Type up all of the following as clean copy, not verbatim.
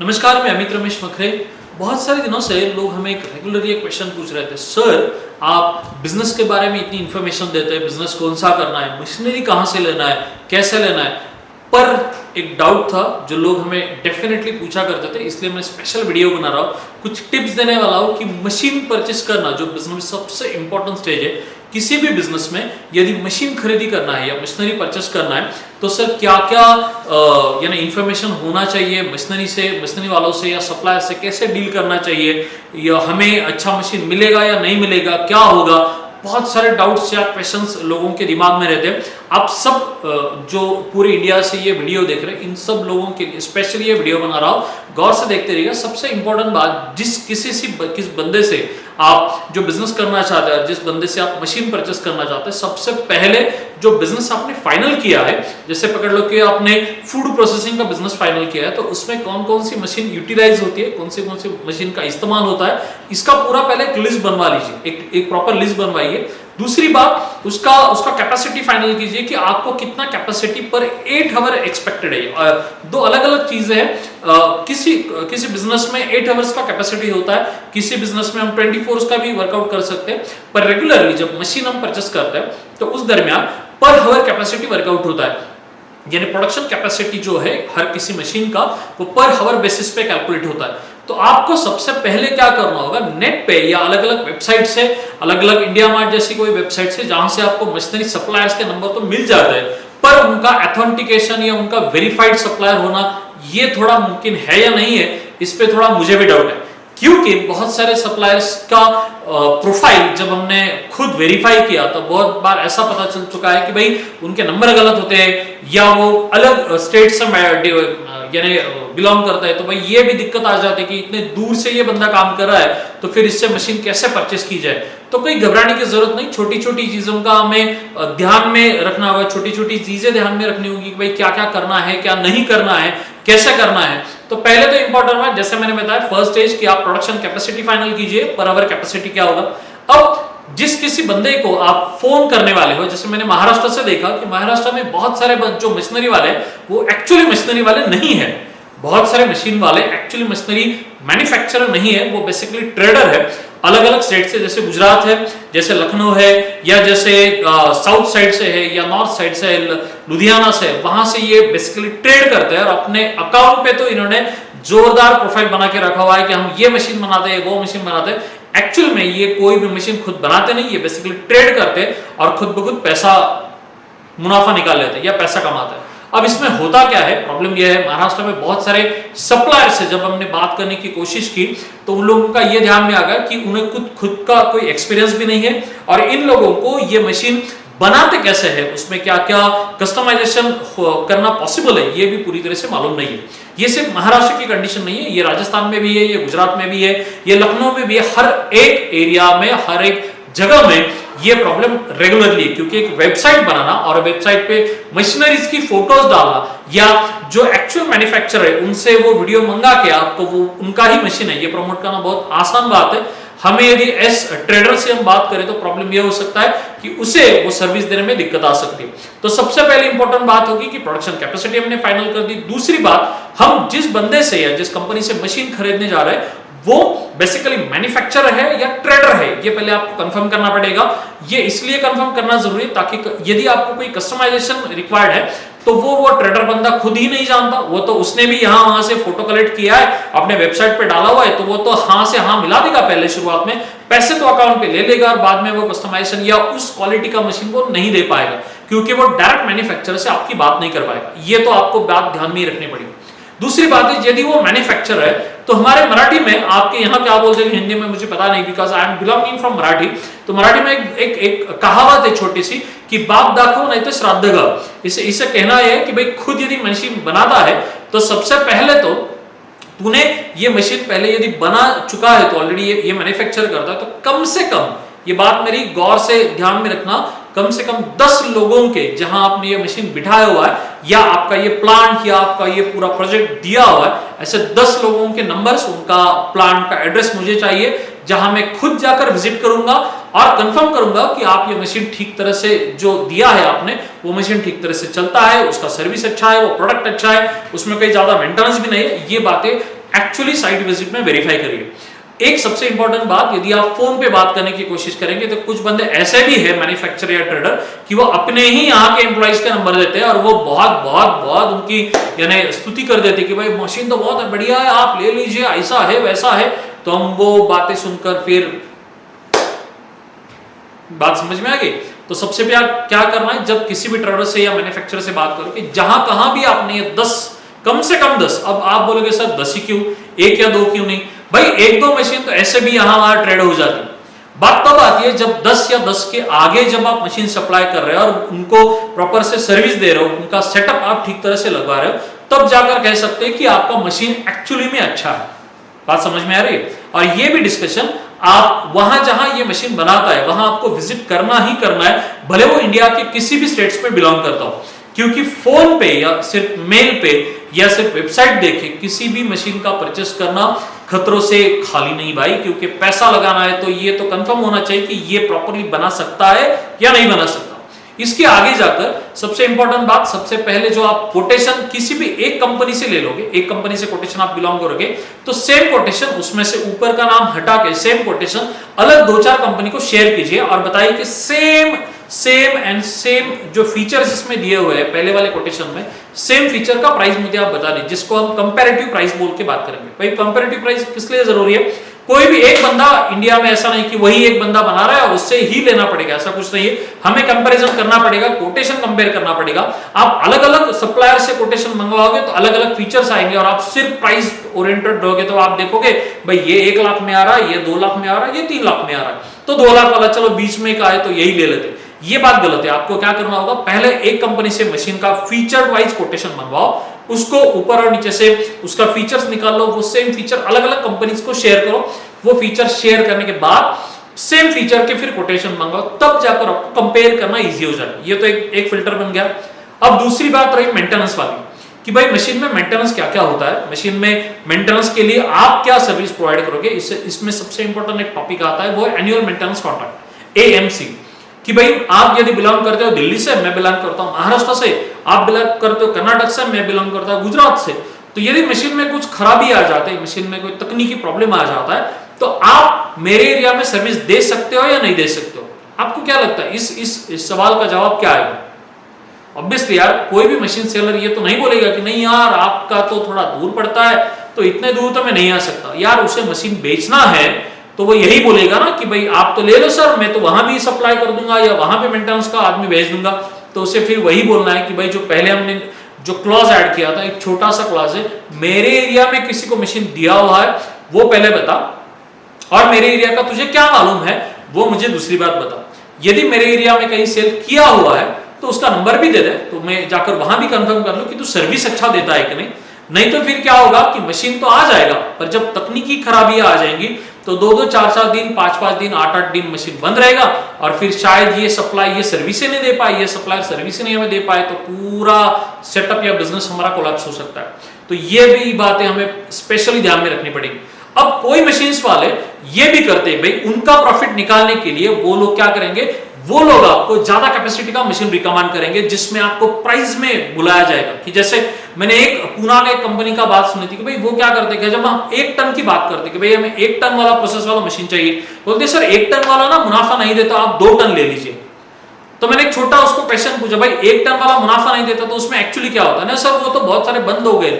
नमस्कार, मैं अमित रमेश मखरे। बहुत सारे दिनों से लोग हमें रेगुलरली एक क्वेश्चन पूछ रहे थे, सर आप बिजनेस के बारे में इतनी इन्फॉर्मेशन देते हैं, बिजनेस कौन सा करना है, मशीनरी कहाँ से लेना है, कैसे लेना है। पर एक डाउट था जो लोग हमें डेफिनेटली पूछा करते थे, इसलिए मैं स्पेशल वीडियो बना रहा हूँ, कुछ टिप्स देने वाला हूँ कि मशीन परचेस करना जो बिजनेस में सबसे इंपॉर्टेंट स्टेज है। किसी भी बिजनेस में यदि मशीन खरीदी करना है या मशीनरी परचेस करना है तो सर क्या क्या यानी इंफॉर्मेशन होना चाहिए, मशीनरी वालों से या सप्लायर से कैसे डील करना चाहिए, या हमें अच्छा मशीन मिलेगा या नहीं मिलेगा, क्या होगा। बहुत सारे डाउट्स या क्वेश्चंस लोगों के दिमाग में रहते हैं। आप सब जो पूरे इंडिया से ये वीडियो देख रहे हैं, इन सब लोगों के लिए स्पेशली ये वीडियो बना रहा हूँ, गौर से देखते रहिएगा। सबसे इंपॉर्टेंट बात, किस बंदे से आप जो बिजनेस करना चाहते हैं, जिस बंदे से आप मशीन परचेस करना चाहते हैं, सबसे पहले जो बिजनेस आपने फाइनल किया है, जैसे पकड़ लो कि आपने फूड प्रोसेसिंग का बिजनेस फाइनल किया है, तो उसमें कौन कौन सी मशीन यूटिलाइज होती है, कौन सी मशीन का इस्तेमाल होता है, इसका पूरा पहले एक लिस्ट बनवा लीजिए, एक प्रॉपर लिस्ट बनवाइए। दूसरी बात, उसका कैपेसिटी फाइनल कीजिए कि आपको कितना कैपेसिटी पर 8 आवर एक्सपेक्टेड है। दो अलग अलग चीजें हैं। किसी बिजनेस में 8 आवर्स का कैपेसिटी होता है, किसी बिजनेस में हम 24 का भी वर्कआउट कर सकते हैं। पर रेगुलरली जब मशीन हम परचेस करते हैं तो उस दरमियान पर आवर कैपेसिटी वर्कआउट होता है, यानी प्रोडक्शन कैपेसिटी जो है हर किसी मशीन का वो पर आवर बेसिस पे कैलकुलेट होता है। तो आपको सबसे पहले क्या करना होगा, नेट पे या अलग अलग वेबसाइट से, अलग अलग इंडिया मार्ट जैसी कोई वेबसाइट से जहां से आपको मशीनरी सप्लायर्स के नंबर तो मिल जाते हैं, पर उनका ऑथेंटिकेशन या उनका वेरीफाइड सप्लायर होना ये थोड़ा मुमकिन है या नहीं है, इस पे थोड़ा मुझे भी डाउट है। क्योंकि बहुत सारे सप्लायर्स का प्रोफाइल जब हमने खुद वेरीफाई किया तो बहुत बार ऐसा पता चल चुका है कि भाई उनके नंबर गलत होते हैं या वो अलग स्टेट से यानी बिलोंग करता है। तो भाई ये भी दिक्कत आ जाती है कि इतने दूर से ये बंदा काम कर रहा है तो फिर इससे मशीन कैसे परचेस की जाए। तो कोई घबराने की जरूरत नहीं, छोटी छोटी चीजों का हमें ध्यान में रखना होगा, छोटी छोटी चीजें ध्यान में रखनी होगी कि भाई क्या क्या करना है, क्या नहीं करना है, कैसे करना है। तो पहले तो इंपॉर्टेंट बात, जैसे मैंने बताया फर्स्ट स्टेज कि आप प्रोडक्शन कैपेसिटी फाइनल कीजिए, पर आवर कैपेसिटी क्या होगा। अब जिस किसी बंदे को आप फोन करने वाले हो, जैसे मैंने महाराष्ट्र से देखा कि महाराष्ट्र में बहुत सारे जो मशीनरी वाले वो एक्चुअली मशीनरी वाले नहीं है। बहुत सारे मशीन वाले एक्चुअली मशीनरी मैन्युफैक्चरर नहीं है, वो बेसिकली ट्रेडर है। अलग अलग स्टेट से, जैसे गुजरात है, जैसे लखनऊ है, या जैसे साउथ साइड से है, या नॉर्थ साइड से, लुधियाना से, वहां से ये बेसिकली ट्रेड करते हैं। और अपने अकाउंट पे तो इन्होंने जोरदार प्रोफाइल बना के रखा हुआ है कि हम ये मशीन बनाते हैं, वो मशीन बनाते हैं। एक्चुअल में ये कोई भी मशीन खुद बनाते नहीं, ये बेसिकली ट्रेड करते और खुद ब खुद पैसा मुनाफा निकाल लेते हैं या पैसा कमाते हैं। अब इसमें होता क्या है, प्रॉब्लम यह है, महाराष्ट्र में बहुत सारे सप्लायर से जब हमने बात करने की कोशिश की तो उन लोगों का यह ध्यान में आ गया कि उन्हें खुद का कोई एक्सपीरियंस भी नहीं है, और इन लोगों को ये मशीन बनाते कैसे है, उसमें क्या क्या कस्टमाइजेशन करना पॉसिबल है, ये भी पूरी तरह से मालूम नहीं है। ये सिर्फ महाराष्ट्र की कंडीशन नहीं है, ये राजस्थान में भी है, ये गुजरात में भी है, ये लखनऊ में भी है। हर एक एरिया में, हर एक जगह में ये प्रॉब्लम रेगुलरली है। क्योंकि एक वेबसाइट बनाना और वेबसाइट पे मशीनरीज की फोटोज डालना, या जो एक्चुअल मैन्युफैक्चरर है उनसे वो वीडियो मंगा के आपको वो उनका ही मशीन है ये प्रमोट करना बहुत आसान बात है। हमें यदि एस ट्रेडर से हम बात करें तो प्रॉब्लम यह हो सकता है कि उसे वो सर्विस देने में दिक्कत आ सकती है। तो सबसे पहले इंपॉर्टेंट बात होगी कि प्रोडक्शन कैपेसिटी हमने फाइनल कर दी। दूसरी बात, हम जिस बंदे से या जिस कंपनी से मशीन खरीदने जा रहे हैं वो बेसिकली मैन्युफैक्चरर है या ट्रेडर है, ये पहले आपको कंफर्म करना पड़ेगा। ये इसलिए कंफर्म करना जरूरी है ताकि यदि आपको कोई कस्टमाइजेशन रिक्वायर्ड है तो वो ट्रेडर बंदा खुद ही नहीं जानता, वो तो उसने भी यहाँ वहां से फोटो कलेक्ट किया है, अपने वेबसाइट पे डाला हुआ है, तो वो तो हाँ से हाँ मिला देगा पहले शुरुआत में, पैसे तो अकाउंट पे ले लेगा और बाद में वो कस्टमाइजेशन या उस क्वालिटी का मशीन वो नहीं दे पाएगा, क्योंकि वो डायरेक्ट मैन्युफैक्चरर से आपकी बात नहीं कर पाएगा। ये तो आपको बात ध्यान में ही रखनी पड़ेगी। दूसरी बात है, यदि वो मैन्युफैक्चरर है तो हमारे मराठी में, आपके यहाँ क्या बोलते हैं हिंदी में मुझे पता नहीं, because I am belonging from Marathi, तो मराठी में एक कहावत है छोटी सी कि बाप दाखव नहीं तो श्राद्ध गा। इसे कहना है कि भाई खुद यदि मशीन बनाता है तो सबसे पहले तो तूने ये मशीन पहले यदि बना चुका है तो ऑलरेडी ये मैन्युफैक्चर करता है, तो कम से कम, ये बात मेरी गौर से ध्यान में रखना, कम से कम 10 लोगों के जहां आपने ये मशीन बिठाया हुआ है या आपका ये प्लांट या आपका ये पूरा प्रोजेक्ट दिया हुआ है, ऐसे 10 लोगों के नंबर्स, उनका प्लांट का एड्रेस मुझे चाहिए, जहां मैं खुद जाकर विजिट करूंगा और कंफर्म करूंगा कि आप ये मशीन ठीक तरह से जो दिया है आपने वो मशीन ठीक तरह से चलता है, उसका सर्विस अच्छा है, वो प्रोडक्ट अच्छा है, उसमें कोई ज्यादा मेंटेनेंस भी नहीं है। ये बातें एक्चुअली साइट विजिट में वेरीफाई करिए। एक सबसे इंपॉर्टेंट बात, यदि आप फोन पे बात करने की कोशिश करेंगे तो कुछ बंदे ऐसे भी है मैन्युफैक्चरर या ट्रेडर कि वो अपने ही यहाँ के एम्प्लॉइज का नंबर देते हैं और वो बहुत उनकी यानी स्तुति कर देते कि भाई मशीन तो बहुत बढ़िया है, आप ले लीजिए, ऐसा है वैसा है। तो हम वो बातें सुनकर फिर बात समझ में आ गई। तो सबसे पहले क्या करना है, जब किसी भी ट्रेडर से या मैन्युफैक्चरर से बात करो कि जहां कहां भी आपने ये 10 कम से कम 10, अब आप बोलोगे सर 10 ही क्यों, एक या दो क्यों नहीं, भाई एक दो मशीन तो ऐसे भी यहां वहां ट्रेड हो जाती है। बात तब आती है जब 10 या 10 के आगे जब आप मशीन सप्लाई कर रहे हो और उनको प्रॉपर से सर्विस दे रहे हो, उनका सेटअप आप ठीक तरह से लगवा रहे हो, तब जाकर कह सकते हैं कि आपका मशीन एक्चुअली में अच्छा है। बात समझ में आ रही है। और ये भी डिस्कशन आप वहां जहां ये मशीन बनाता है वहां आपको विजिट करना ही करना है, भले वो इंडिया के किसी भी स्टेट्स में बिलोंग करता हो। क्योंकि फोन पे या सिर्फ मेल पे या सिर्फ वेबसाइट देखे किसी भी मशीन का परचेस करना खतरों से खाली नहीं भाई, क्योंकि पैसा लगाना है तो ये तो कंफर्म होना चाहिए कि ये प्रॉपर्ली बना सकता है या नहीं बना सकता। इसके आगे जाकर सबसे इंपॉर्टेंट बात, सबसे पहले जो आप कोटेशन किसी भी एक कंपनी से ले लोगे, एक कंपनी से कोटेशन आप बिलोंग करोगे तो सेम कोटेशन, उसमें से ऊपर का नाम हटा के सेम कोटेशन अलग 2-4 कंपनी को शेयर कीजिए और बताइए कि सेम जो फीचर्स इसमें दिए हुए हैं पहले वाले कोटेशन में, सेम फीचर का प्राइस मुझे आप बता दीजिए, जिसको हम कंपैरेटिव प्राइस बोल के बात करेंगे। भाई कंपैरेटिव प्राइस किस लिए जरूरी है, कोई भी एक बंदा इंडिया में ऐसा नहीं कि वही एक बंदा बना रहा है और उससे ही लेना पड़ेगा, ऐसा कुछ नहीं है। हमें कंपैरिजन करना पड़ेगा, कोटेशन कंपेयर करना पड़ेगा। आप अलग अलग सप्लायर से कोटेशन मंगवाओगे तो अलग अलग फीचर्स आएंगे और आप सिर्फ प्राइस ओरिएंटेड रहोगे तो आप देखोगे भाई ये 1 लाख में आ रहा है, ये 2 लाख में आ रहा है, ये 3 लाख में आ रहा है, तो 2 लाख वाला चलो बीच में का है तो यही ले लेते। ये बात गलत है। आपको क्या करना होगा, पहले एक कंपनी से मशीन का फीचर वाइज कोटेशन मंगवाओ, उसको ऊपर और नीचे से उसका फीचर्स निकाल लो, वो सेम फीचर अलग अलग कंपनीज को शेयर करो, वो फीचर शेयर करने के बाद सेम फीचर के फिर कोटेशन मंगाओ, तब जाकर आपको कंपेयर करना इजी हो जाएगा। ये तो एक फिल्टर बन गया। अब दूसरी बात रही मेंटेनेंस वाली कि भाई मशीन में मेंटेनेंस क्या क्या होता है, मशीन में मेंटेनेंस के लिए आप क्या सर्विस प्रोवाइड करोगे। इसमें सबसे इंपॉर्टेंट एक टॉपिक आता है, वो एनुअल मेंटेनेंस कॉन्ट्रैक्ट, AMC। कि भाई आप यदि बिलोंग करते हो दिल्ली से, मैं बिलोंग करता हूं महाराष्ट्र से, आप बिलोंग करते हो कर्नाटक से, मैं बिलोंग करता हूं गुजरात से, तो यदि मशीन में कुछ खराबी आ जाती है, मशीन में कोई तकनीकी प्रॉब्लम आ जाता है, तो आप मेरे एरिया में सर्विस दे सकते हो या नहीं दे सकते हो। आपको क्या लगता है इस सवाल का जवाब क्या आएगा। ऑब्वियसली यार कोई भी मशीन सेलर ये तो नहीं बोलेगा कि नहीं यार आपका तो थोड़ा दूर पड़ता है तो इतने दूर तो मैं नहीं आ सकता। यार उसे मशीन बेचना है तो वो यही बोलेगा ना कि भाई आप तो ले लो सर, मैं तो वहां भी सप्लाई कर दूंगा या वहां पे मेंटेनेंस का आदमी भेज दूंगा। तो उसे फिर वही बोलना है कि भाई जो पहले हमने जो क्लॉज ऐड किया था, एक छोटा सा क्लॉज है, मेरे एरिया में किसी को मशीन दिया हुआ है वो पहले बता, और मेरे एरिया का तुझे क्या मालूम है वो मुझे दूसरी बात बता। यदि मेरे एरिया में कहीं सेल किया हुआ है तो उसका नंबर भी दे दे, तो मैं जाकर वहां भी कंफर्म कर लूं कि तू सर्विस अच्छा देता है कि नहीं। नहीं तो फिर क्या होगा कि मशीन तो आ जाएगा पर जब तकनीकी खराबियां आ जाएंगी तो 2-2, 4-4 दिन, 5-5 दिन, 8-8 दिन मशीन बंद रहेगा और फिर शायद ये सप्लाई ये सर्विस नहीं दे पाए, ये सप्लायर सर्विस नहीं हमें दे पाए, तो पूरा सेटअप या बिजनेस हमारा कोलैप्स हो सकता है। तो ये भी बातें हमें स्पेशली ध्यान में रखनी पड़ेगी। अब कोई मशीन्स वाले ये भी करते हैं भाई, उनका प्रॉफिट निकालने के लिए वो लोग क्या करेंगे, वो लोग आपको ज्यादा कैपेसिटी का मशीन रिकमेंड करेंगे जिसमें आपको प्राइस में बुलाया जाएगा। कि जैसे मैंने एक पूना का एक कंपनी का बात सुनी थी कि भाई वो क्या करते हैं, जब हम 1 टन की बात करते कि भाई हमें 1 टन वाला प्रोसेस वाला मशीन चाहिए, बोलते सर 1 टन वाला ना मुनाफा नहीं देता, आप 2 टन ले लीजिए। तो मैंने एक छोटा उसको क्वेश्चन पूछा, भाई 1 टन वाला मुनाफा नहीं देता तो उसमें एक्चुअली क्या होता है ना सर, वो तो बहुत सारे बंद हो गए,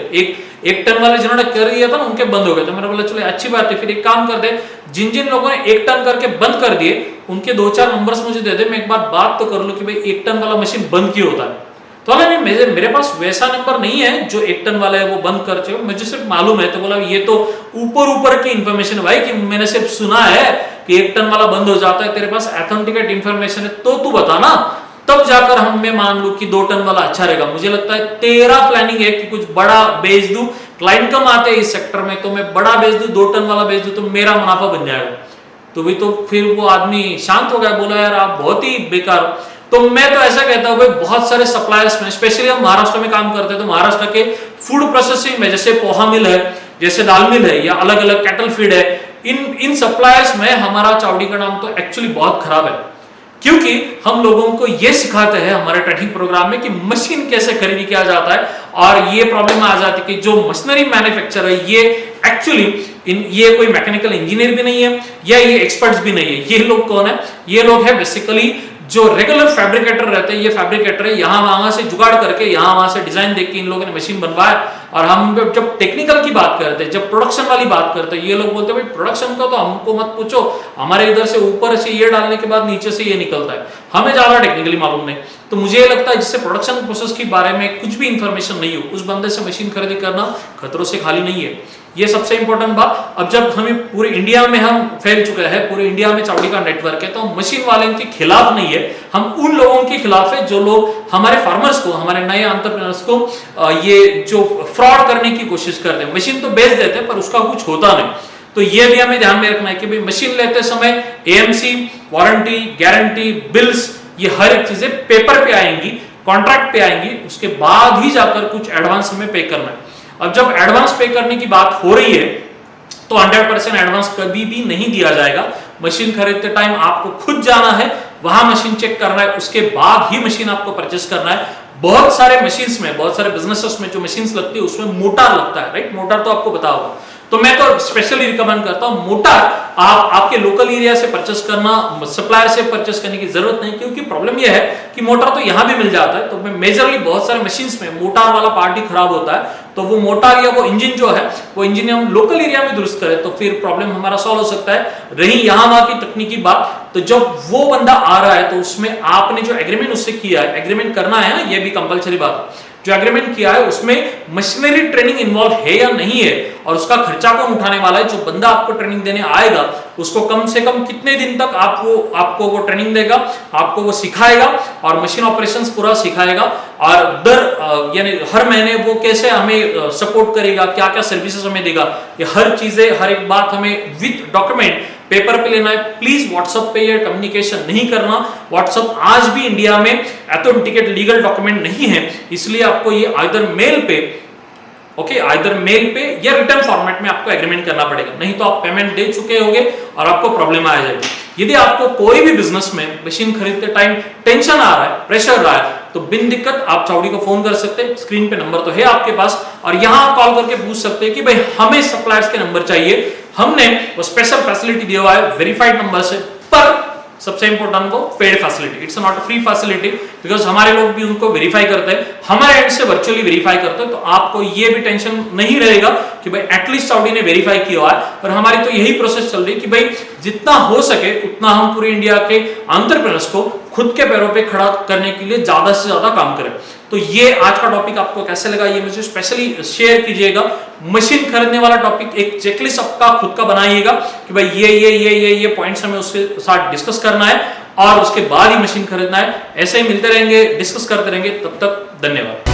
एक टन वाले जिन्होंने कर दिया था ना उनके बंद हो गए। तो मैंने बोला चलो अच्छी बात है, फिर एक काम कर दे, जिन जिन लोगों ने 1 टन करके बंद कर दिए उनके 2-4 नंबर्स मुझे दे दे, मैं एक बार बात तो कर लूं कि भाई 1 टन वाला मशीन बंद क्यों होता है। तो नहीं, मेरे पास वैसा नंबर नहीं है जो 1 टन वाला है वो बंद कर चुके, मुझे सिर्फ मालूम है। तो बोला ये तो ऊपर की इंफॉर्मेशन है भाई, कि मैंने सिर्फ सुना है कि 1 टन वाला बंद हो जाता है, तेरे पास ऑथेंटिकेट इंफॉर्मेशन है तो तू बता ना, तब जाकर हम मैं मान लूं कि 2 टन वाला अच्छा रहेगा। मुझे लगता है तेरा प्लानिंग है कि कुछ बड़ा बेच दूं, क्लाइंट कम आते हैं इस सेक्टर में, तो मैं बड़ा बेच दूं, 2 टन वाला बेच दूं तो मेरा मुनाफा बन जाएगा। तो भी तो फिर वो आदमी शांत हो गया, बोला यार आप बहुत ही बेकार। तो मैं तो ऐसा कहता हूं भाई, बहुत सारे सप्लायर्स में, स्पेशली हम महाराष्ट्र में काम करते हैं, तो महाराष्ट्र के फूड प्रोसेसिंग में जैसे पोहा मिल है, जैसे दाल मिल है, या अलग अलग कैटल फीड है, इन सप्लायर्स में हमारा चावड़ी का नाम तो एक्चुअली बहुत खराब है। क्योंकि हम लोगों को यह सिखाते हैं हमारे ट्रेनिंग प्रोग्राम में कि मशीन कैसे खरीदी किया जाता है, और ये प्रॉब्लम आ जाती है कि जो मशीनरी मैन्युफैक्चरर है ये एक्चुअली ये कोई मैकेनिकल इंजीनियर भी नहीं है या ये एक्सपर्ट्स भी नहीं है। ये लोग कौन है? ये लोग है बेसिकली जो रेगुलर फैब्रिकेटर रहते हैं। ये फैब्रिकेटर है, यहाँ वहां से जुगाड़ करके यहाँ वहां से डिजाइन देख के इन लोगों ने मशीन बनवाया। और हम जब टेक्निकल की बात करते हैं, जब प्रोडक्शन वाली बात करते हैं, ये लोग बोलते हैं भाई प्रोडक्शन का तो हमको मत पूछो, हमारे इधर से ऊपर से ये डालने के बाद नीचे से ये निकलता है, हमें ज्यादा टेक्निकली मालूम नहीं। तो मुझे ये लगता है जिससे प्रोडक्शन प्रोसेस के बारे में कुछ भी इंफॉर्मेशन नहीं हो, उस बंदे से मशीन खरीदी करना खतरों से खाली नहीं है। ये सबसे इंपॉर्टेंट बात। अब जब हमें पूरे इंडिया में हम फैल चुके हैं, पूरे इंडिया में चावड़ी का नेटवर्क है, तो हम मशीन वाले के खिलाफ नहीं है, हम उन लोगों के खिलाफ है जो लोग हमारे फार्मर्स को, हमारे नए एंटरप्रेन्योर्स को ये जो फ्रॉड करने की कोशिश करते हैं। मशीन तो बेच देते हैं पर उसका कुछ होता नहीं। तो ये भी हमें ध्यान में रखना है कि भाई मशीन लेते समय एएमसी, वारंटी, गारंटी, बिल्स, ये हर एक चीजें पेपर पे आएंगी, कॉन्ट्रैक्ट पे आएंगी, उसके बाद ही जाकर कुछ एडवांस हमें पे करना है। अब जब एडवांस पे करने की बात हो रही है तो 100% एडवांस कभी भी नहीं दिया जाएगा। मशीन खरीदते टाइम आपको खुद जाना है, वहां मशीन चेक करना है, उसके बाद ही मशीन आपको परचेस करना है। बहुत सारे मशीन्स में, बहुत सारे बिजनेसेस में जो मशीन्स लगती है उसमें मोटर लगता है, राइट? मोटर तो आपको पता होगा। तो मैं तो स्पेशली रिकमेंड करता हूं मोटर आप आपके लोकल एरिया से परचेस करना, सप्लायर से परचेस करने की जरूरत नहीं, क्योंकि प्रॉब्लम यह है कि मोटर तो यहां भी मिल जाता है। तो मेजरली बहुत सारे मशीन्स में मोटर वाला पार्ट ही खराब होता है, तो वो मोटर या वो इंजन जो है, वो इंजन हम लोकल एरिया में दुरुस्त करें तो फिर प्रॉब्लम हमारा सॉल्व हो सकता है। रही यहां वहां की तकनीकी बात, तो जब वो बंदा आ रहा है तो उसमें आपने जो एग्रीमेंट उससे किया है, एग्रीमेंट करना है ना, ये भी कंपलसरी बात है। जो एग्रीमेंट किया है उसमें मशीनरी ट्रेनिंग इन्वॉल्व है या नहीं है, और उसका खर्चा कौन उठाने वाला है। जो बंदा आपको ट्रेनिंग देने आएगा उसको कम से कम कितने दिन तक आपको वो ट्रेनिंग देगा, आपको वो सिखाएगा और मशीन ऑपरेशंस पूरा सिखाएगा, और यानी हर महीने वो कैसे हमें सपोर्ट करेगा, क्या क्या सर्विसेज हमें देगा, ये हर चीजें, हर एक बात हमें विद डॉक्यूमेंट पेपर पे लेना है। प्लीज व्हाट्सएप पे ये कम्युनिकेशन नहीं करना। व्हाट्सएप आज भी इंडिया में ऑथेंटिकेट लीगल डॉक्यूमेंट नहीं है, इसलिए आपको ये आइदर मेल पे, ओके, आइदर मेल पे या रिटर्न फॉर्मेट में आपको एग्रीमेंट करना पड़ेगा, नहीं तो आप पेमेंट दे चुके होंगे और आपको प्रॉब्लम आ जाएगी। यदि आपको कोई भी बिजनेस में मशीन खरीदते टाइम टेंशन आ रहा है, प्रेशर रहा है, तो बिन दिक्कत आप चावड़ी को फोन कर सकते हैं। स्क्रीन पे नंबर तो है आपके पास, और यहां आप कॉल करके पूछ सकते हैं कि भाई हमें सप्लायर्स के नंबर चाहिए। हमने वो स्पेशल फैसिलिटी दिया हुआ है वेरीफाइड नंबर से, पर सबसे इंपॉर्टेंट को paid facility, it's not a free facility, because हमारे लोग भी उनको वेरीफाई करते हैं, हमारे एंड से वर्चुअली वेरीफाई करते हैं। तो आपको ये भी टेंशन नहीं रहेगा कि भाई एटलीस्ट चावड़ी ने वेरीफाई किया हुआ है। और हमारी तो यही प्रोसेस चल रही है कि भाई जितना हो सके उतना हम पूरे इंडिया के एंटरप्रेन्योर्स को खुद के पैरों पे खड़ा करने के लिए ज्यादा से ज्यादा काम करें। तो ये आज का टॉपिक आपको कैसे लगा ये मुझे स्पेशली शेयर कीजिएगा। मशीन खरीदने वाला टॉपिक एक चेकलिस्ट आपका खुद का बनाइएगा कि भाई ये पॉइंट्स हमें उसके साथ डिस्कस करना है और उसके बाद ही मशीन खरीदना है। ऐसे ही मिलते रहेंगे, डिस्कस करते रहेंगे। तब तक धन्यवाद।